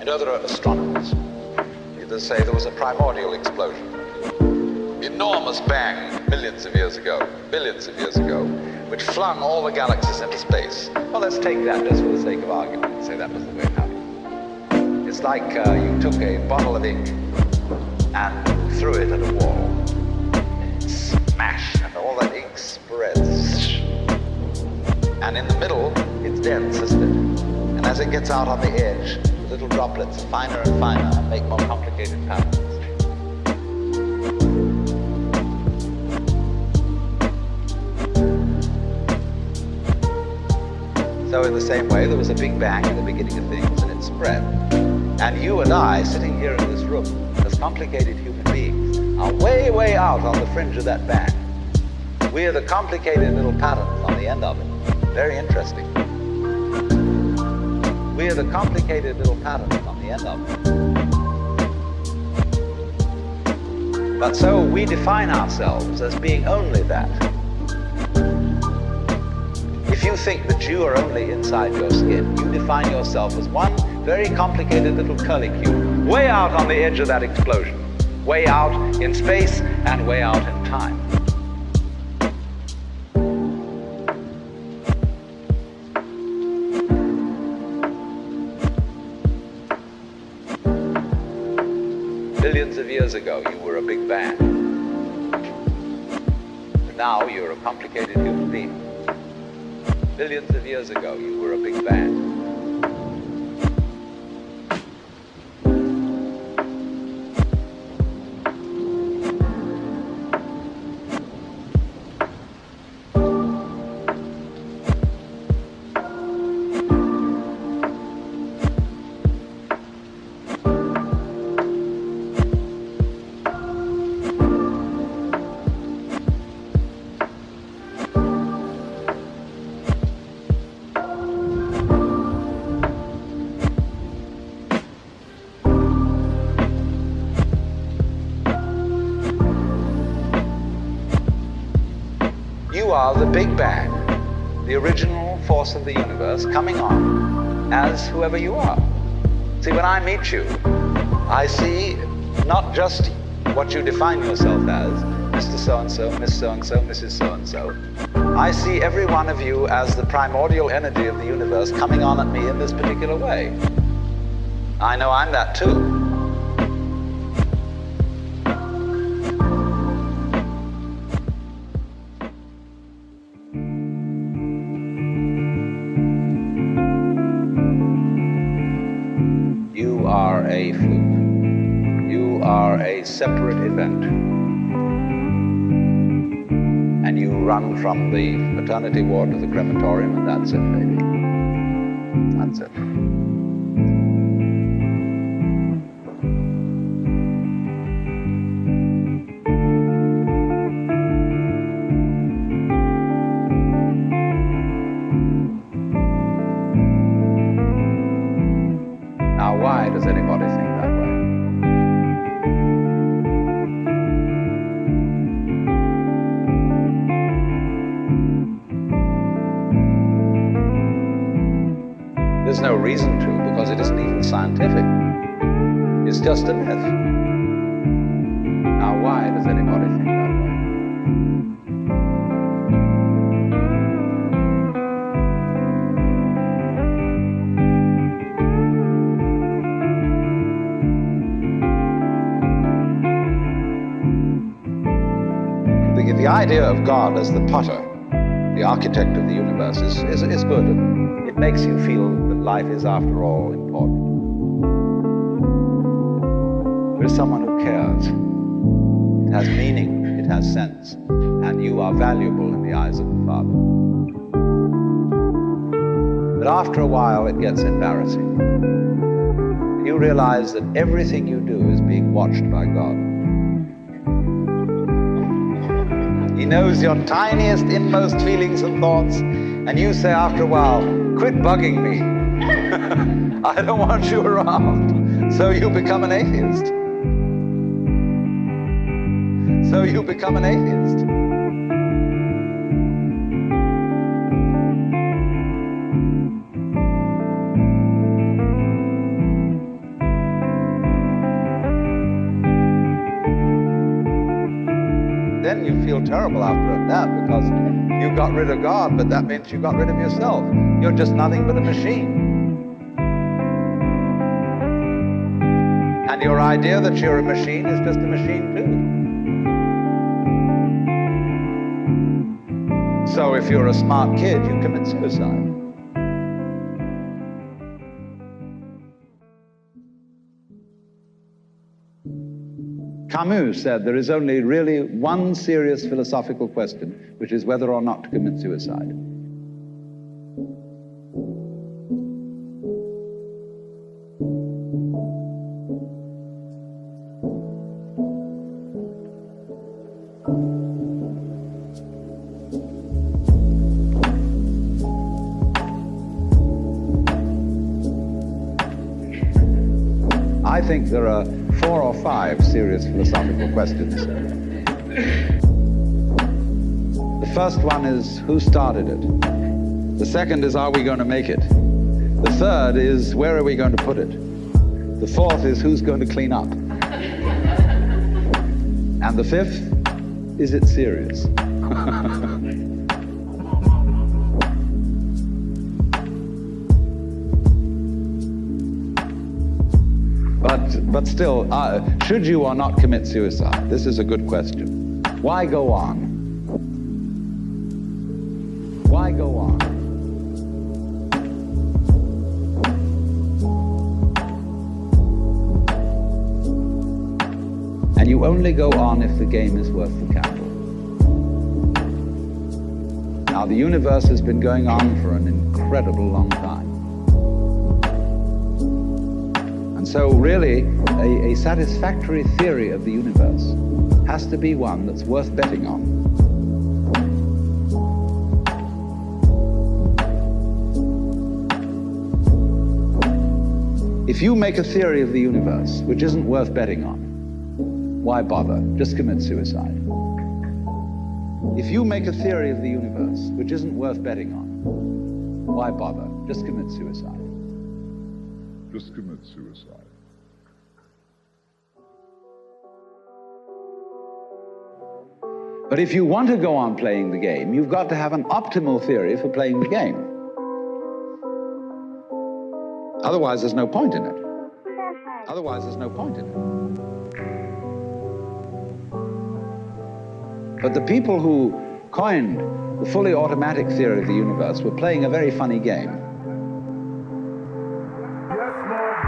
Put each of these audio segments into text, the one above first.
You know, there are astronomers. They say there was a primordial explosion. Enormous bang millions of years ago, billions of years ago, which flung all the galaxies into space. Well, let's take that just for the sake of argument and say that was the way it happened. It's like you took a bottle of ink and threw it at a wall. Smash, and all that ink spreads. And in the middle, it's dense, isn't it? And as it gets out on the edge, the little droplets are finer and finer and make more complicated patterns. So in the same way, there was a big bang at the beginning of things, and it spread. And you and I, sitting here in this room, as complicated human beings, are way, way out on the fringe of that bang. We're the complicated little patterns on the end of it. Very interesting. We're the complicated little patterns on the end of it. But so we define ourselves as being only that. If you think that you are only inside your skin, you define yourself as one very complicated little curlicue, way out on the edge of that explosion, way out in space and way out in time. Billions of years ago, you were a big bang. But now you're a complicated human being. Billions of years ago, you were a big bang. You are the Big Bang, the original force of the universe coming on as whoever you are. See, when I meet you, I see not just what you define yourself as, Mr. So-and-so, Miss So-and-so, Mrs. So-and-so. I see every one of you as the primordial energy of the universe coming on at me in this particular way. I know I'm that too. You are a fluke. You are a separate event. And you run from the maternity ward to the crematorium, and that's it, baby. That's it. Now, why does anybody think that way? There's no reason to, because it isn't even scientific. It's just a myth. Now, why does anybody think that way? The idea of God as the potter, the architect of the universe, is good. It makes you feel that life is, after all, important. There is someone who cares. It has meaning, it has sense, and you are valuable in the eyes of the Father. But after a while, it gets embarrassing. You realize that everything you do is being watched by God. He knows your tiniest, inmost feelings and thoughts, and you say after a while, quit bugging me. I don't want you around. So you become an atheist. So you become an atheist. then you feel terrible after that because you got rid of God, but that means you got rid of yourself. You're just nothing but a machine. And your idea that you're a machine is just a machine too. So if you're a smart kid, you commit suicide. Camus said there is only really one serious philosophical question, which is whether or not to commit suicide. I think there are 4 or 5 serious philosophical questions. The first one is, who started it? The second is, are we going to make it? The third is, where are we going to put it? The fourth is, who's going to clean up? And the fifth, is it serious? But still, should you or not commit suicide? This is a good question. Why go on? Why go on? And you only go on if the game is worth the candle. Now, the universe has been going on for an incredible long time. So really, a satisfactory theory of the universe has to be one that's worth betting on. If you make a theory of the universe which isn't worth betting on, why bother? Just commit suicide. If you make a theory of the universe which isn't worth betting on, why bother? Just commit suicide. Just commit suicide. But if you want to go on playing the game, you've got to have an optimal theory for playing the game. Otherwise, there's no point in it. Otherwise, there's no point in it. But the people who coined the fully automatic theory of the universe were playing a very funny game.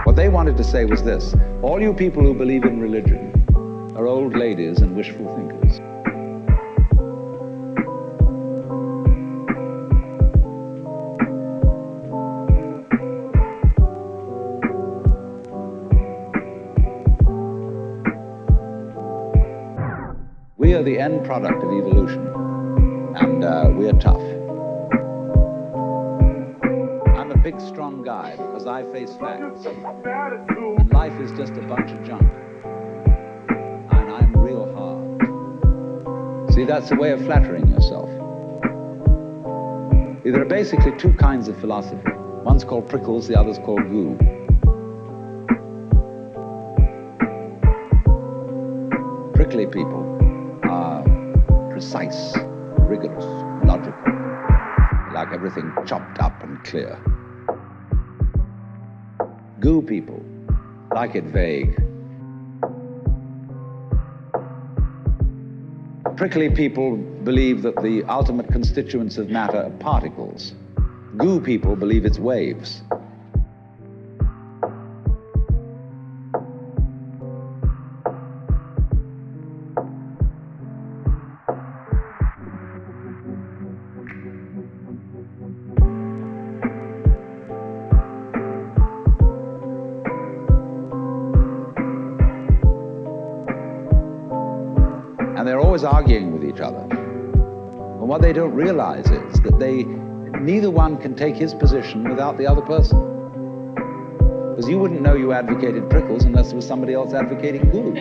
What they wanted to say was this: all you people who believe in religion are old ladies and wishful thinkers. We are the end product of evolution, and we are tough. I'm a big, strong guy because I face facts. And life is just a bunch of junk. And I'm real hard. See, that's a way of flattering yourself. There are basically 2 kinds of philosophy. One's called prickles, the other's called goo. Prickly people are precise, rigorous, logical, like everything chopped up and clear. Goo people like it vague. Prickly people believe that the ultimate constituents of matter are particles. Goo people believe it's waves. And they're always arguing with each other. And what they don't realize is that neither one can take his position without the other person. Because you wouldn't know you advocated prickles unless there was somebody else advocating goo.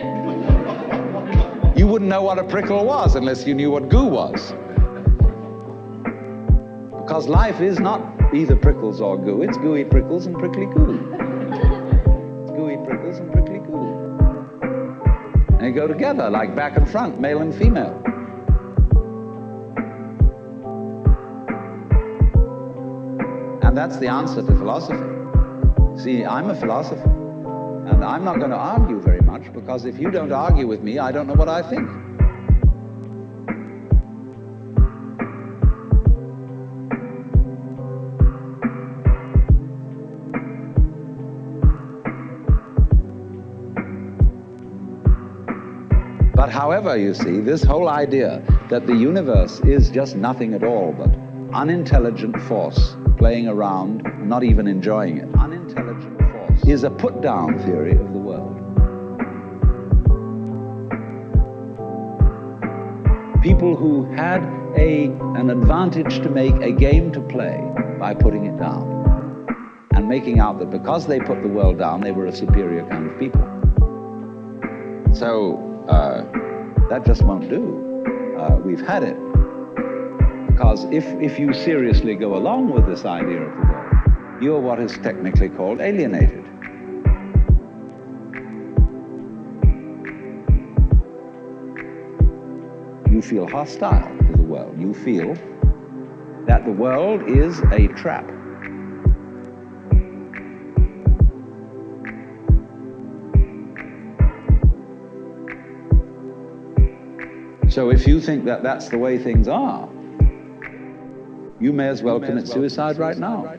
You wouldn't know what a prickle was unless you knew what goo was. Because life is not either prickles or goo, it's gooey prickles and prickly goo. It's gooey prickles and prickly goo. And they go together, like back and front, male and female. And that's the answer to philosophy. See, I'm a philosopher, and I'm not going to argue very much, because if you don't argue with me, I don't know what I think. But however, you see, this whole idea that the universe is just nothing at all but unintelligent force playing around, not even enjoying it, unintelligent force, is a put-down theory of the world. People who had an advantage to make, a game to play, by putting it down and making out that because they put the world down, they were a superior kind of people. So that just won't do. We've had it. Because if you seriously go along with this idea of the world, you're what is technically called alienated. You feel hostile to the world. You feel that the world is a trap. So if you think that that's the way things are, you may as well commit suicide right now.